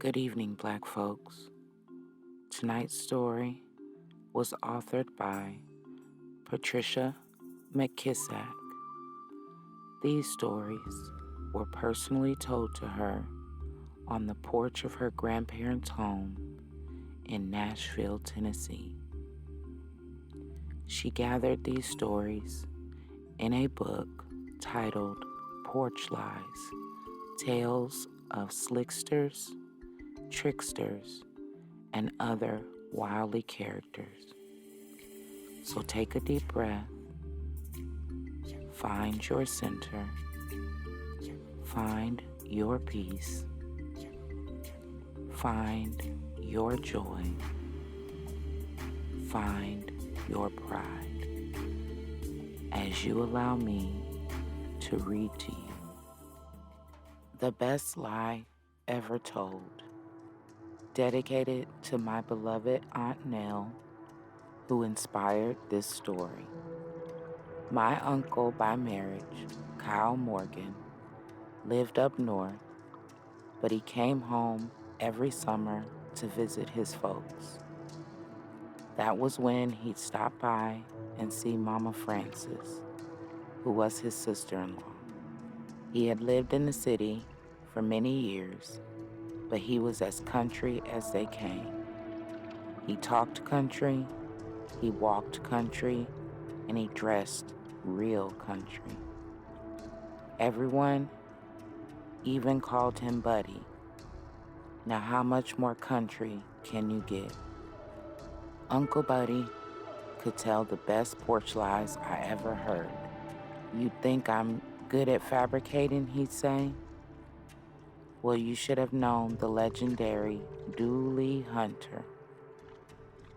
Good evening, Black folks. Tonight's story was authored by Patricia McKissack. These stories were personally told to her on the porch of her grandparents' home in Nashville, Tennessee. She gathered these stories in a book titled Porch Lies, Tales of Slicksters, Tricksters, and Other Wiley Characters. So take a deep breath, find your center, find your peace, find your joy, find your pride, as you allow me to read to you the best lie ever told. Dedicated to my beloved Aunt Nell, who inspired this story. My uncle by marriage, Kyle Morgan, lived up north, but he came home every summer to visit his folks. That was when he'd stop by and see Mama Frances, who was his sister-in-law. He had lived in the city for many years, but he was as country as they came. He talked country, he walked country, and he dressed real country. Everyone even called him Buddy. Now how much more country can you get? Uncle Buddy could tell the best porch lies I ever heard. "You'd think I'm good at fabricating," he'd say. Well, you should have known the legendary Dooley Hunter,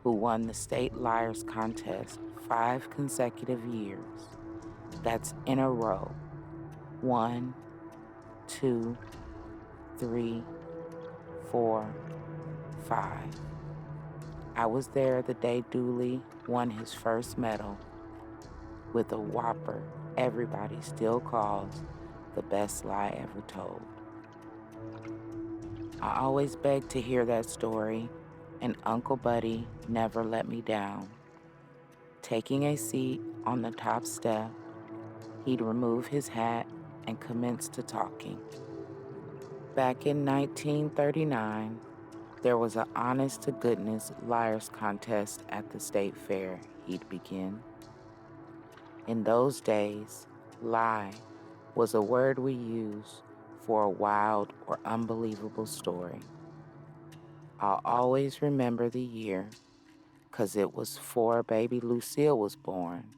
who won the state liars contest 5 consecutive years. That's in a row. 1, 2, 3, 4, 5. I was there the day Dooley won his first medal with a whopper everybody still calls the best lie ever told. I always begged to hear that story, and Uncle Buddy never let me down. Taking a seat on the top step, he'd remove his hat and commence to talking. Back in 1939, there was an honest-to-goodness liars contest at the state fair, he'd begin. In those days, lie was a word we used for a wild or unbelievable story. I'll always remember the year, 'cause it was 'fore baby Lucille was born,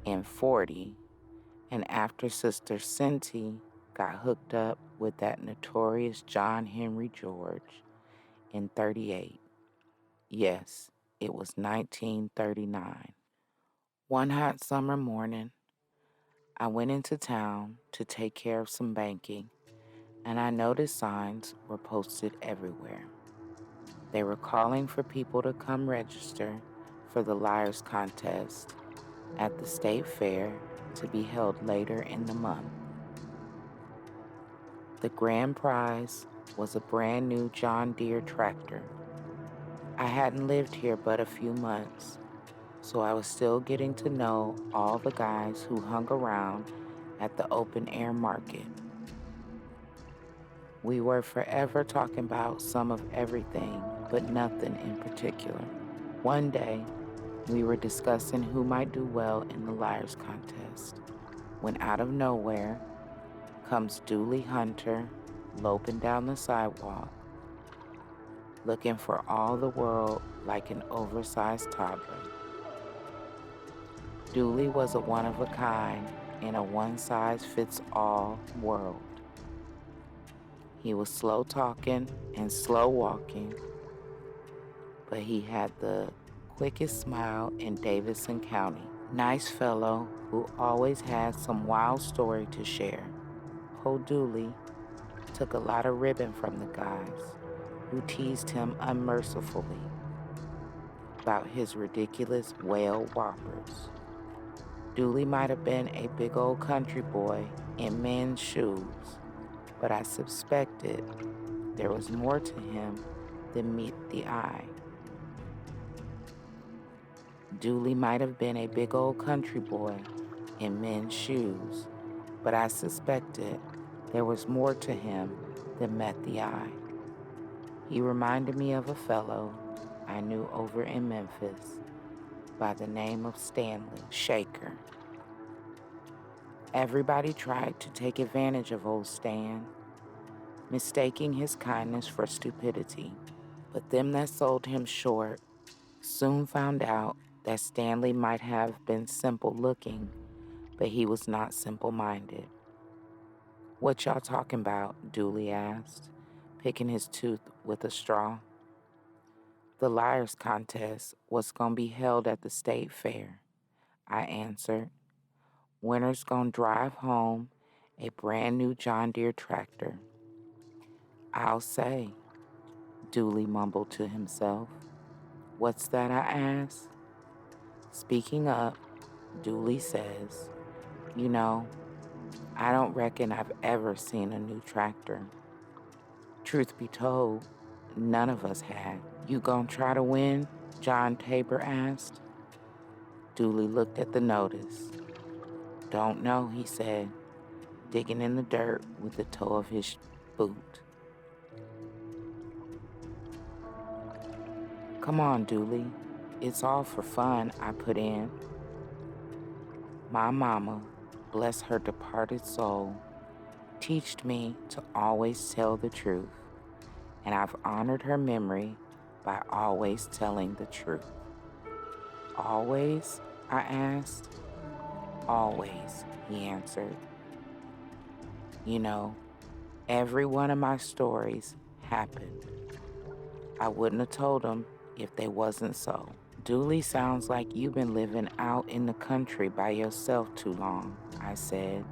in 40, and after Sister Cindy got hooked up with that notorious John Henry George in 38. Yes, it was 1939. One hot summer morning, I went into town to take care of some banking, and I noticed signs were posted everywhere. They were calling for people to come register for the Liars Contest at the state fair to be held later in the month. The grand prize was a brand new John Deere tractor. I hadn't lived here but a few months, so I was still getting to know all the guys who hung around at the open air market. We were forever talking about some of everything, but nothing in particular. One day, we were discussing who might do well in the Liars Contest, when out of nowhere comes Dooley Hunter loping down the sidewalk, looking for all the world like an oversized toddler. Dooley was a one-of-a-kind in a one-size-fits-all world. He was slow talking and slow walking, but he had the quickest smile in Davidson County. Nice fellow who always had some wild story to share. Old Dooley took a lot of ribbon from the guys who teased him unmercifully about his ridiculous whale whoppers. Dooley might have been a big old country boy in men's shoes, but I suspected there was more to him than meet the eye. Dooley might have been a big old country boy in men's shoes, but I suspected there was more to him than met the eye. He reminded me of a fellow I knew over in Memphis by the name of Stanley Shaker. Everybody tried to take advantage of old Stan, mistaking his kindness for stupidity. But them that sold him short soon found out that Stanley might have been simple-looking, but he was not simple-minded. "What y'all talking about?" Dooley asked, picking his tooth with a straw. "The liars contest was gonna be held at the state fair," I answered. "Winner's gonna drive home a brand new John Deere tractor." "I'll say," Dooley mumbled to himself. "What's that?" I asked. Speaking up, Dooley says, "You know, I don't reckon I've ever seen a new tractor." Truth be told, none of us had. "You gonna try to win?" John Tabor asked. Dooley looked at the notice. "Don't know," he said, digging in the dirt with the toe of his boot. "Come on, Dooley. It's all for fun," I put in. My mama, bless her departed soul, teached me to always tell the truth, and I've honored her memory by always telling the truth. "Always?" I asked. "Always," he answered. You know, every one of my stories happened. I wouldn't have told them if they wasn't so. "Dooley, sounds like you've been living out in the country by yourself too long," I said,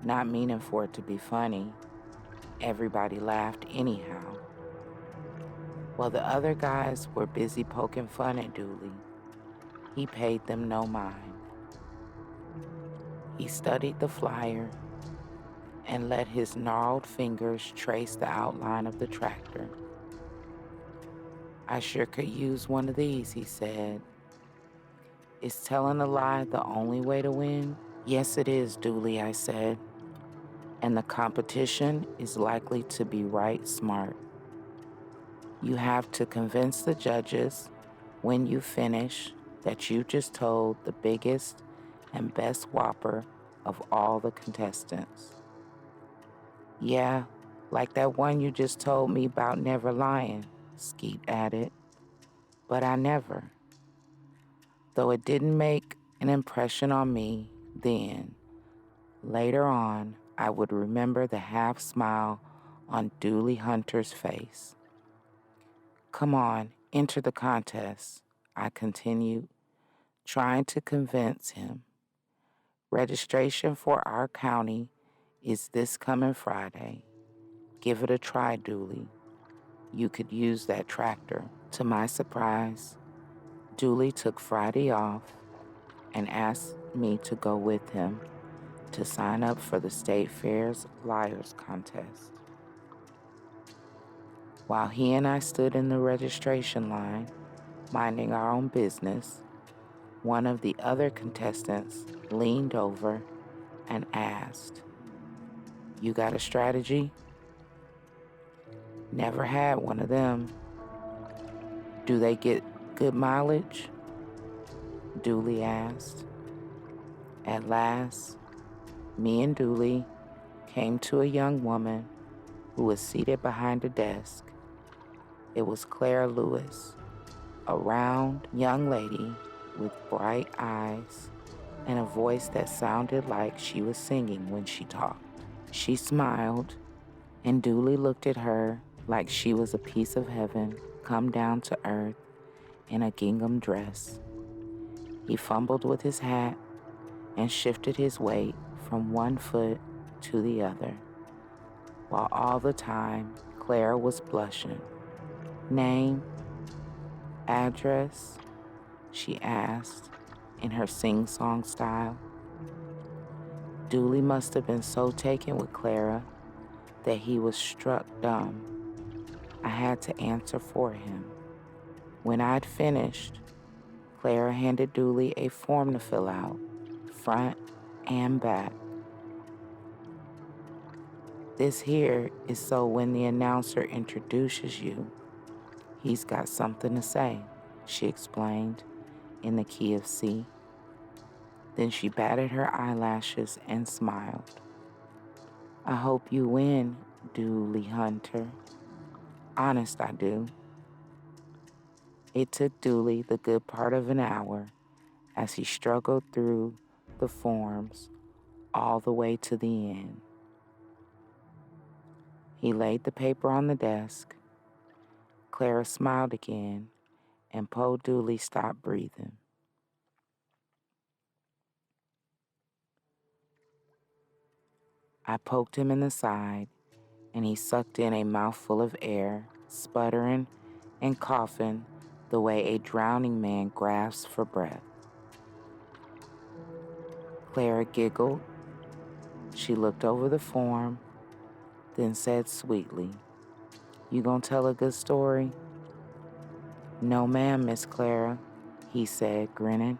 not meaning for it to be funny. Everybody laughed anyhow. Well, the other guys were busy poking fun at Dooley. He paid them no mind. He studied the flyer and let his gnarled fingers trace the outline of the tractor. "I sure could use one of these," he said. "Is telling a lie the only way to win?" "Yes, it is, Dooley," I said. "And the competition is likely to be right smart. You have to convince the judges when you finish that you just told the biggest and best whopper of all the contestants." "Yeah, like that one you just told me about never lying," Skeet added. "But I never. Though it didn't make an impression on me then, later on I would remember the half smile on Dooley Hunter's face. "Come on, enter the contest," I continued, trying to convince him. "Registration for our county is this coming Friday. Give it a try, Dooley. You could use that tractor." To my surprise, Dooley took Friday off and asked me to go with him to sign up for the State Fair's Liars Contest. While he and I stood in the registration line, minding our own business, one of the other contestants leaned over and asked, "You got a strategy?" "Never had one of them." "Do they get good mileage?" Dooley asked. At last, me and Dooley came to a young woman who was seated behind a desk. It was Clara Lewis, a round young lady with bright eyes and a voice that sounded like she was singing when she talked. She smiled, and Dooley looked at her like she was a piece of heaven come down to earth in a gingham dress. He fumbled with his hat and shifted his weight from one foot to the other, while all the time Clara was blushing. "Name? Address?" she asked in her sing-song style. Dooley must have been so taken with Clara that he was struck dumb. I had to answer for him. When I'd finished, Clara handed Dooley a form to fill out, front and back. This here is so when the announcer introduces you, he's got something to say, she explained in the key of C. Then she batted her eyelashes and smiled. I hope you win, Dooley Hunter. Honest, I do. It took Dooley the good part of an hour as he struggled through the forms all the way to the end. He laid the paper on the desk. Clara smiled again, and Po Dooley stopped breathing. I poked him in the side, and he sucked in a mouthful of air, sputtering and coughing the way a drowning man grasps for breath. Clara giggled. She looked over the form, then said sweetly, "You gonna tell a good story?" "No, ma'am, Miss Clara," he said, grinning.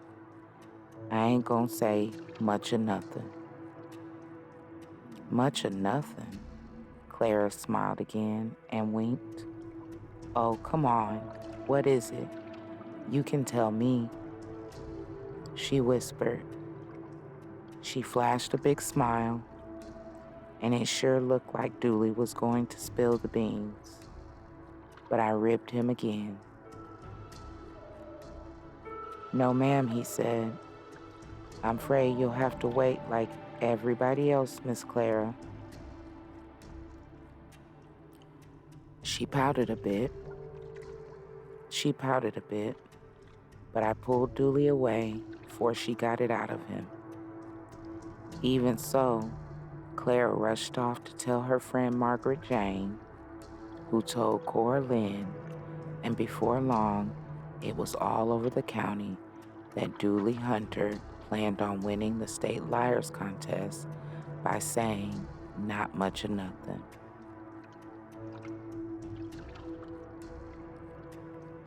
"I ain't gonna say much of nothing." Much of nothing? Clara smiled again and winked. "Oh, come on. What is it? You can tell me," she whispered. She flashed a big smile, and it sure looked like Dooley was going to spill the beans. But I ribbed him again. "No, ma'am," he said. "I'm afraid you'll have to wait like everybody else, Miss Clara." She pouted a bit, but I pulled Dooley away before she got it out of him. Even so, Clara rushed off to tell her friend Margaret Jane, who told Cora Lynn, and before long, it was all over the county that Dooley Hunter planned on winning the state liars contest by saying not much of nothing.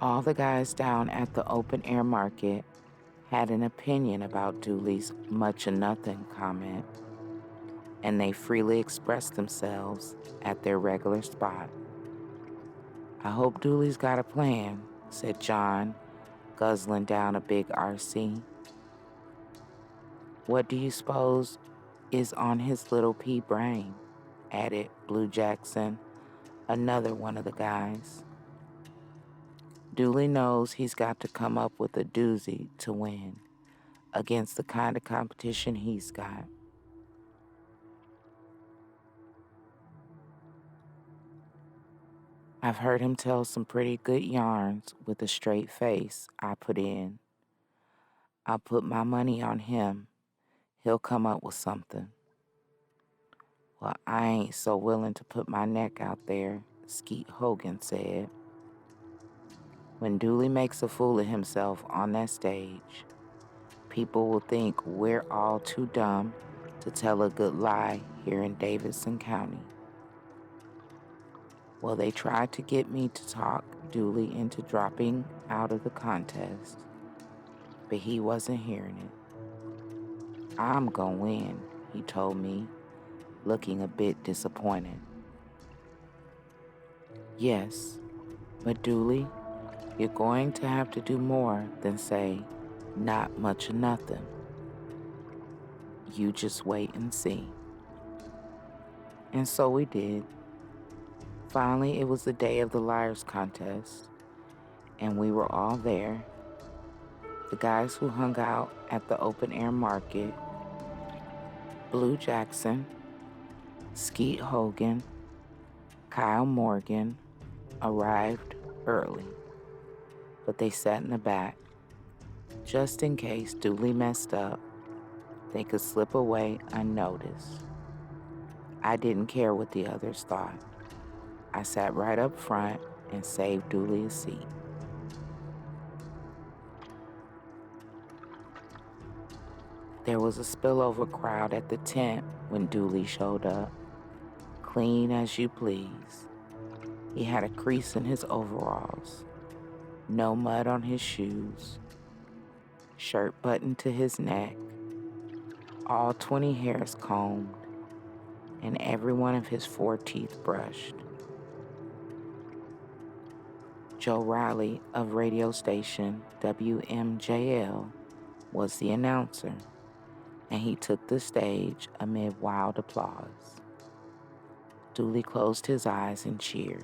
All the guys down at the open air market had an opinion about Dooley's much of nothing comment, and they freely expressed themselves at their regular spot. "I hope Dooley's got a plan," said John, guzzling down a big RC. "What do you suppose is on his little pea brain?" added Blue Jackson, another one of the guys. "Dooley knows he's got to come up with a doozy to win against the kind of competition he's got." "I've heard him tell some pretty good yarns with a straight face," I put in. "I'll put my money on him. He'll come up with something." "Well, I ain't so willing to put my neck out there," Skeet Hogan said. "When Dooley makes a fool of himself on that stage, people will think we're all too dumb to tell a good lie here in Davidson County." Well, they tried to get me to talk Dooley into dropping out of the contest, but he wasn't hearing it. "I'm gonna win," he told me, looking a bit disappointed. "Yes, but Dooley, you're going to have to do more than say, not much of nothing. You just wait and see." And so we did. Finally, it was the day of the liars contest, and we were all there. The guys who hung out at the open air market, Blue Jackson, Skeet Hogan, Kyle Morgan, arrived early, but they sat in the back. Just in case Dooley messed up, they could slip away unnoticed. I didn't care what the others thought. I sat right up front and saved Dooley a seat. There was a spillover crowd at the tent when Dooley showed up, clean as you please. He had a crease in his overalls, no mud on his shoes, shirt buttoned to his neck, all 20 hairs combed, and every one of his 4 teeth brushed. Joe Riley of radio station WMJL was the announcer, and he took the stage amid wild applause. Dooley closed his eyes and cheered.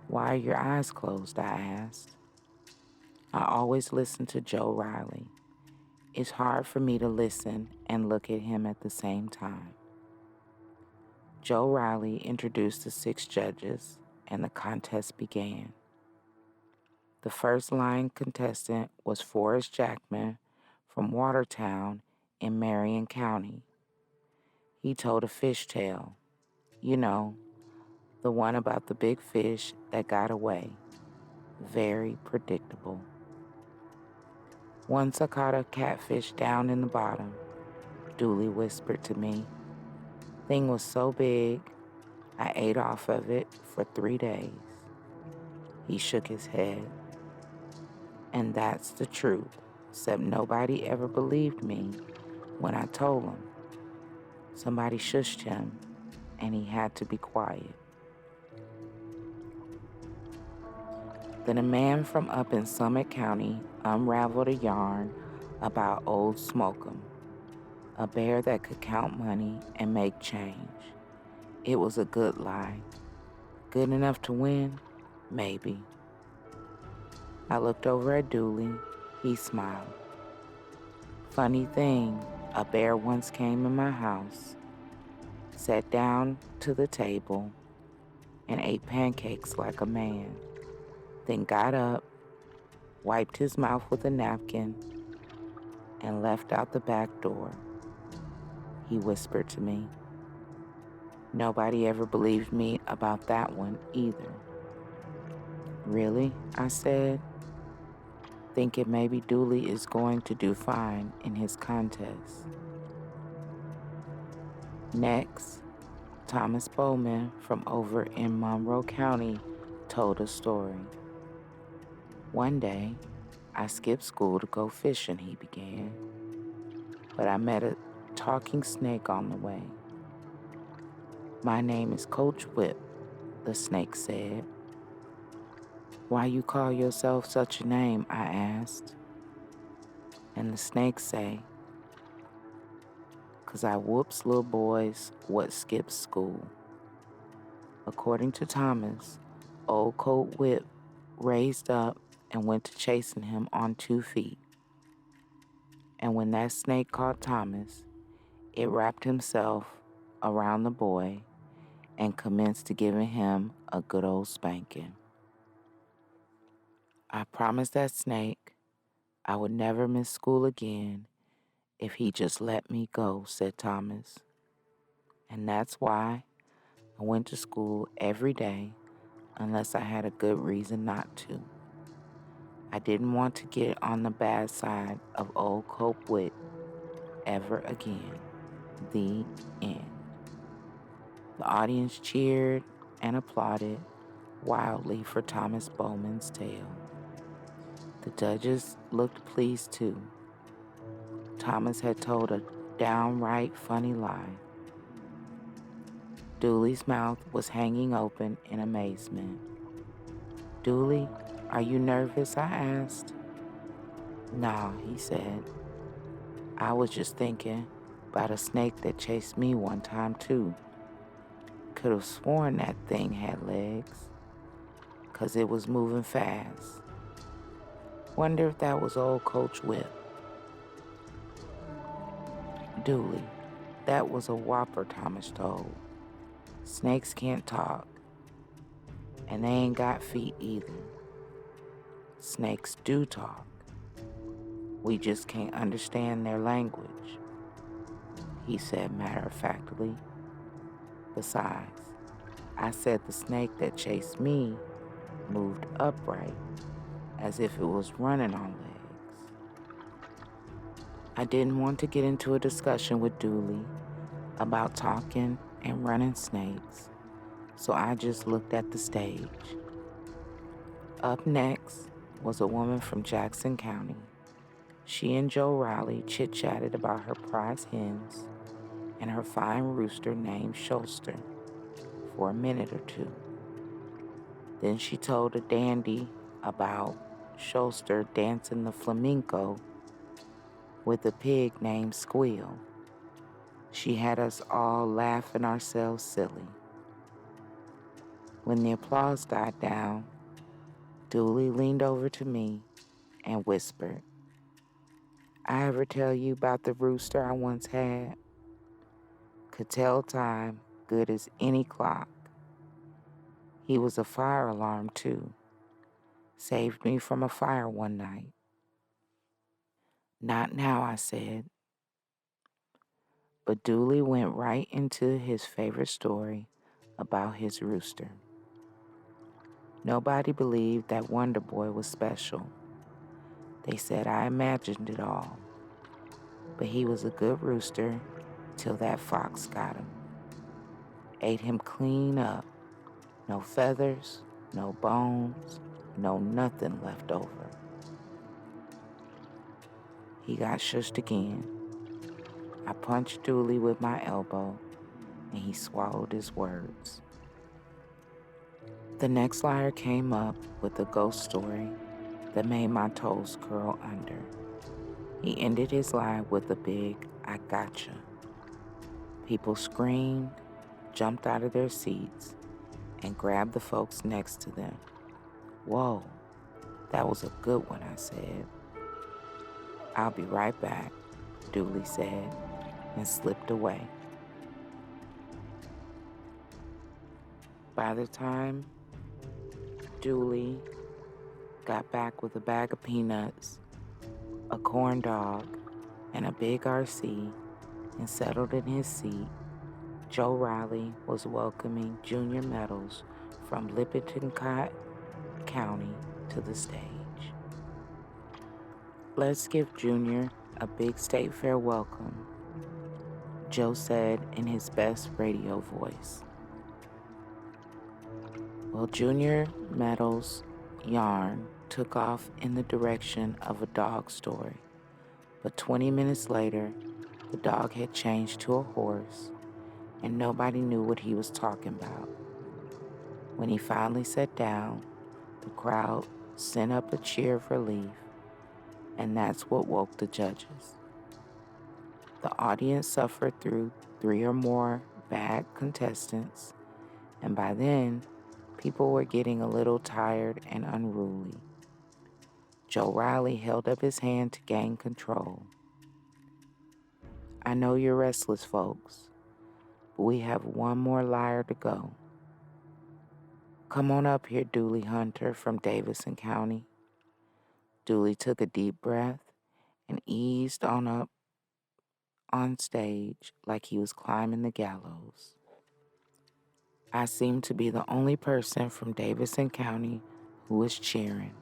"Why are your eyes closed?" I asked. I always listen to Joe Riley. It's hard for me to listen and look at him at the same time. Joe Riley introduced the 6 judges, and the contest began. The first line contestant was Forrest Jackman from Watertown in Marion County. He told a fish tale, you know, the one about the big fish that got away. Very predictable. "Once I caught a catfish down in the bottom," Dooley whispered to me. "Thing was so big, I ate off of it for 3 days." He shook his head. "And that's the truth, except nobody ever believed me when I told him. Somebody shushed him, and he had to be quiet." Then a man from up in Summit County unraveled a yarn about Old Smoke'em, a bear that could count money and make change. It was a good lie. Good enough to win? Maybe. I looked over at Dooley. He smiled. "Funny thing, a bear once came in my house, sat down to the table, and ate pancakes like a man, then got up, wiped his mouth with a napkin, and left out the back door." He whispered to me. Nobody ever believed me about that one either. "Really?" I said, thinking maybe Dooley is going to do fine in his contest. Next, Thomas Bowman from over in Monroe County told a story. "One day, I skipped school to go fishing," he began, "but I met a talking snake on the way. 'My name is Coach Whip,' the snake said. 'Why you call yourself such a name?' I asked. And the snake say, "'Cause I whoops little boys what skips school." According to Thomas, old Coach Whip raised up and went to chasing him on 2 feet. And when that snake caught Thomas, it wrapped himself around the boy and commenced to giving him a good old spanking. I promised that snake I would never miss school again if he just let me go," said Thomas. "And that's why I went to school every day unless I had a good reason not to. I didn't want to get on the bad side of old Cope Witt ever again." The end. The audience cheered and applauded wildly for Thomas Bowman's tale. The judges looked pleased too. Thomas had told a downright funny lie. Dooley's mouth was hanging open in amazement. "Dooley, are you nervous?" I asked. "Nah," he said. "I was just thinking about a snake that chased me one time too. Could have sworn that thing had legs, 'cause it was moving fast. Wonder if that was old Coach Whip." "Dooley, that was a whopper," Thomas told. "Snakes can't talk, and they ain't got feet either. Snakes do talk. We just can't understand their language," he said matter-of-factly. "Besides, I said the snake that chased me moved upright, as if it was running on legs." I didn't want to get into a discussion with Dooley about talking and running snakes, so I just looked at the stage. Up next was a woman from Jackson County. She and Joe Riley chit-chatted about her prize hens and her fine rooster named Slicksters for a minute or two. Then she told a dandy about Slicksters dancing the flamenco with a pig named Squeal. She had us all laughing ourselves silly. When the applause died down, Dooley leaned over to me and whispered, "I ever tell you about the rooster I once had? Could tell time good as any clock. He was a fire alarm too. Saved me from a fire one night." "Not now," I said. But Dooley went right into his favorite story about his rooster. Nobody believed that Wonder Boy was special. They said I imagined it all. But he was a good rooster till that fox got him. Ate him clean up. No feathers, no bones, no nothing left over. He got shushed again. I punched Dooley with my elbow, and he swallowed his words. The next liar came up with a ghost story that made my toes curl under. He ended his lie with a big, "I gotcha." People screamed, jumped out of their seats, and grabbed the folks next to them. "Whoa, that was a good one," I said. "I'll be right back," Dooley said, and slipped away. By the time Dooley got back with a bag of peanuts, a corn dog, and a big RC and settled in his seat, Joe Riley was welcoming Junior Meadows from Lippincott County to the stage. "Let's give Junior a big state fair welcome," Joe said in his best radio voice. Well, Junior Meadows' yarn took off in the direction of a dog story, but 20 minutes later, the dog had changed to a horse, and nobody knew what he was talking about. When he finally sat down, the crowd sent up a cheer of relief, and that's what woke the judges. The audience suffered through 3 or more bad contestants, and by then, people were getting a little tired and unruly. Joe Riley held up his hand to gain control. "I know you're restless, folks, but we have one more liar to go. Come on up here, Dooley Hunter from Davidson County." Dooley took a deep breath and eased on up on stage like he was climbing the gallows. I seemed to be the only person from Davidson County who was cheering.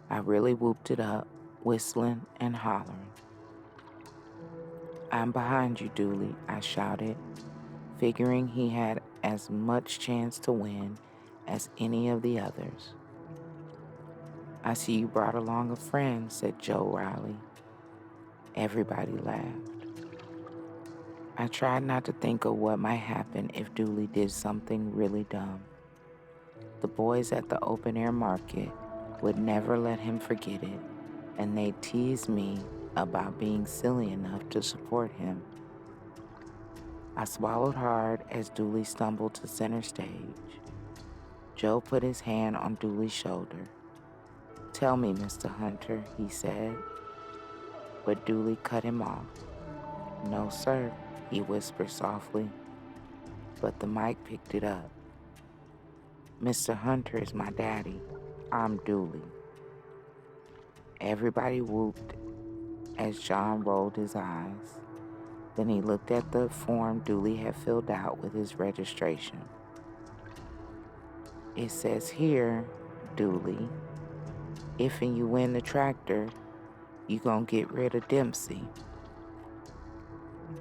I really whooped it up, whistling and hollering. "I'm behind you, Dooley," I shouted, figuring he had as much chance to win as any of the others. "I see you brought along a friend," said Joe Riley. Everybody laughed. I tried not to think of what might happen if Dooley did something really dumb. The boys at the open-air market would never let him forget it, and they'd tease me about being silly enough to support him. I swallowed hard as Dooley stumbled to center stage. Joe put his hand on Dooley's shoulder. "Tell me, Mr. Hunter," he said. But Dooley cut him off. "No, sir," he whispered softly, but the mic picked it up. "Mr. Hunter is my daddy. I'm Dooley." Everybody whooped as John rolled his eyes. Then he looked at the form Dooley had filled out with his registration. "It says here, Dooley, if and you win the tractor, you gonna get rid of Dempsey.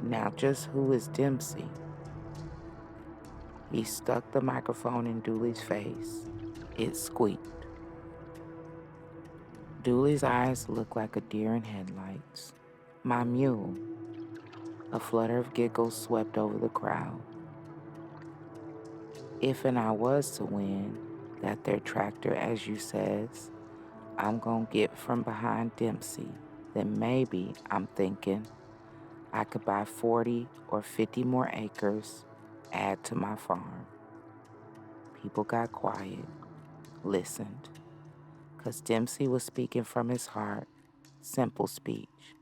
Now just who is Dempsey?" He stuck the microphone in Dooley's face. It squeaked. Dooley's eyes looked like a deer in headlights. My mule. A flutter of giggles swept over the crowd. If and I was to win that there tractor, as you says, I'm gonna get from behind Dempsey, then maybe, I'm thinking, I could buy 40 or 50 more acres, add to my farm. People got quiet, listened, 'cause Dempsey was speaking from his heart, simple speech,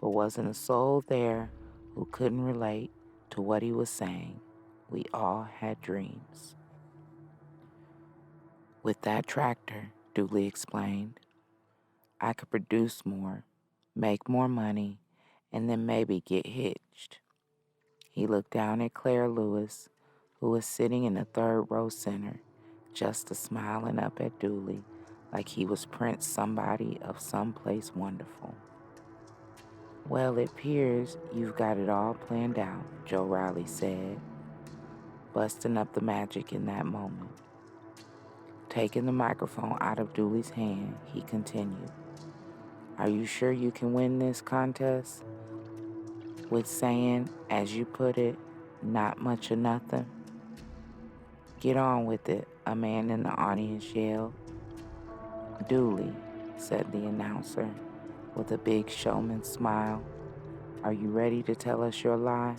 but wasn't a soul there who couldn't relate to what he was saying. We all had dreams. With that tractor, Dooley explained, I could produce more, make more money, and then maybe get hitched. He looked down at Claire Lewis, who was sitting in the third row center, just smiling up at Dooley like he was Prince somebody of someplace wonderful. Well, it appears you've got it all planned out, Joe Riley said, busting up the magic in that moment. Taking the microphone out of Dooley's hand, he continued, Are you sure you can win this contest? With saying, as you put it, not much or nothing? Get on with it, a man in the audience yelled. Dooley, said the announcer, with a big showman's smile, are you ready to tell us your lie?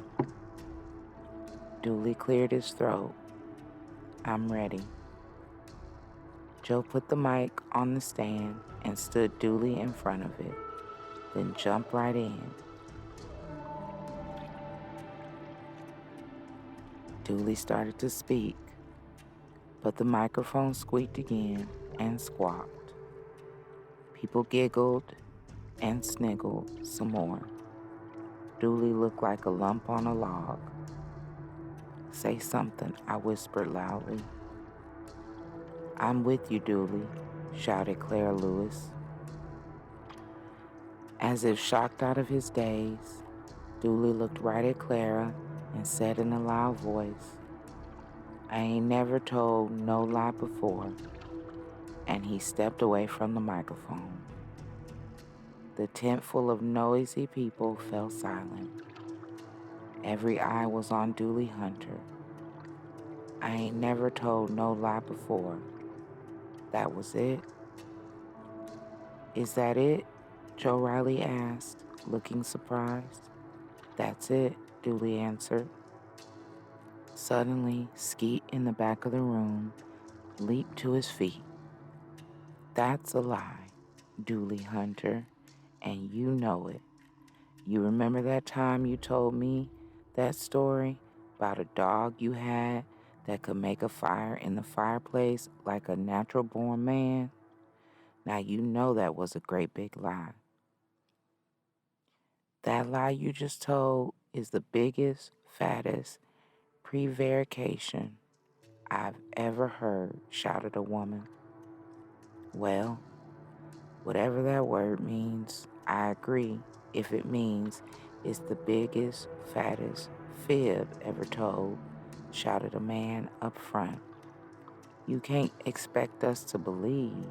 Dooley cleared his throat. I'm ready. Joe put the mic on the stand and stood Dooley in front of it, then jumped right in. Dooley started to speak, but the microphone squeaked again and squawked. People giggled and sniggled some more. Dooley looked like a lump on a log. Say something, I whispered loudly. I'm with you, Dooley, shouted Claire Lewis. As if shocked out of his daze, Dooley looked right at Clara and said in a loud voice, I ain't never told no lie before, and he stepped away from the microphone. The tent full of noisy people fell silent. Every eye was on Dooley Hunter. I ain't never told no lie before. That was it? Is that it? Joe Riley asked, looking surprised. That's it, Dooley answered. Suddenly, Skeet in the back of the room leaped to his feet. That's a lie, Dooley Hunter, and you know it. You remember that time you told me that story about a dog you had that could make a fire in the fireplace like a natural-born man? Now you know that was a great big lie. That lie you just told is the biggest, fattest prevarication I've ever heard, shouted a woman. Well, whatever that word means, I agree if it means it's the biggest, fattest fib ever told, shouted a man up front. You can't expect us to believe.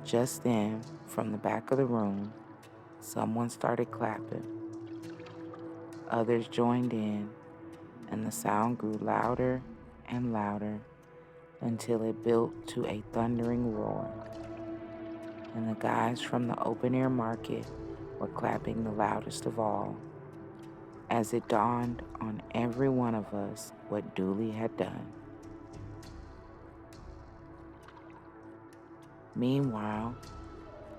Just then, from the back of the room, someone started clapping. Others joined in, and the sound grew louder and louder until it built to a thundering roar. And the guys from the open-air market were clapping the loudest of all, as it dawned on every one of us what Dooley had done. Meanwhile,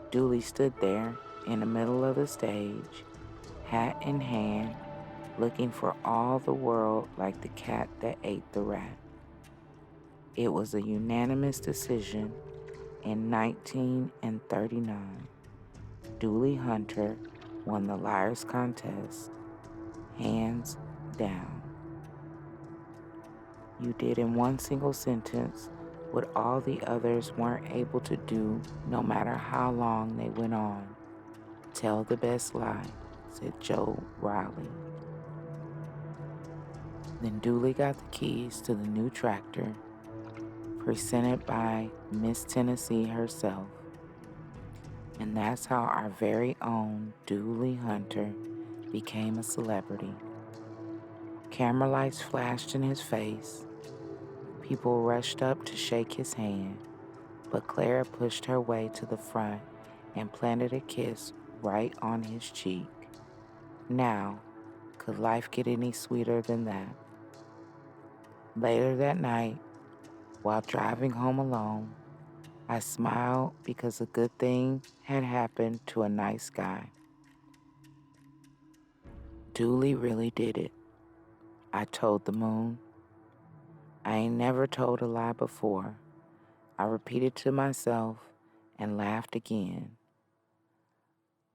Dooley stood there in the middle of the stage, hat in hand, looking for all the world like the cat that ate the rat. It was a unanimous decision in 1939. Dooley Hunter won the Liars Contest, hands down. You did in one single sentence what all the others weren't able to do, no matter how long they went on. Tell the best lie, said Joe Riley. Then Dooley got the keys to the new tractor, presented by Miss Tennessee herself. And that's how our very own Dooley Hunter became a celebrity. Camera lights flashed in his face. People rushed up to shake his hand, but Clara pushed her way to the front and planted a kiss right on his cheek. Now, could life get any sweeter than that? Later that night, while driving home alone, I smiled because a good thing had happened to a nice guy. Dooley really did it, I told the moon. I ain't never told a lie before. I repeated to myself and laughed again.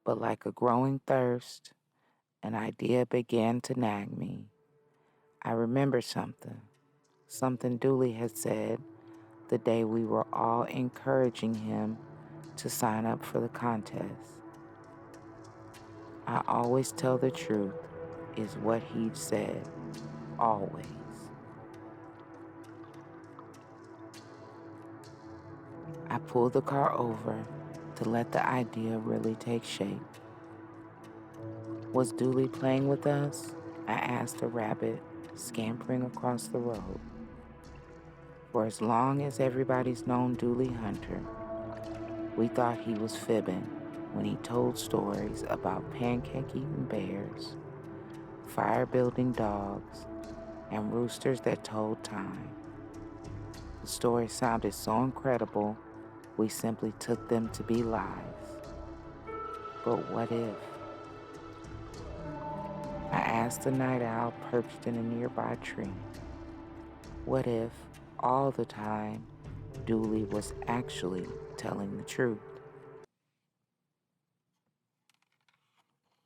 But like a growing thirst, an idea began to nag me. I remembered something Dooley had said the day we were all encouraging him to sign up for the contest. I always tell the truth is what he said, always. I pulled the car over to let the idea really take shape. Was Dooley playing with us? I asked a rabbit scampering across the road. For as long as everybody's known Dooley Hunter, we thought he was fibbing when he told stories about pancake-eating bears, fire-building dogs, and roosters that told time. The stories sounded so incredible, we simply took them to be lies. But what if? I asked the night owl perched in a nearby tree. What if, all the time, Dooley was actually telling the truth?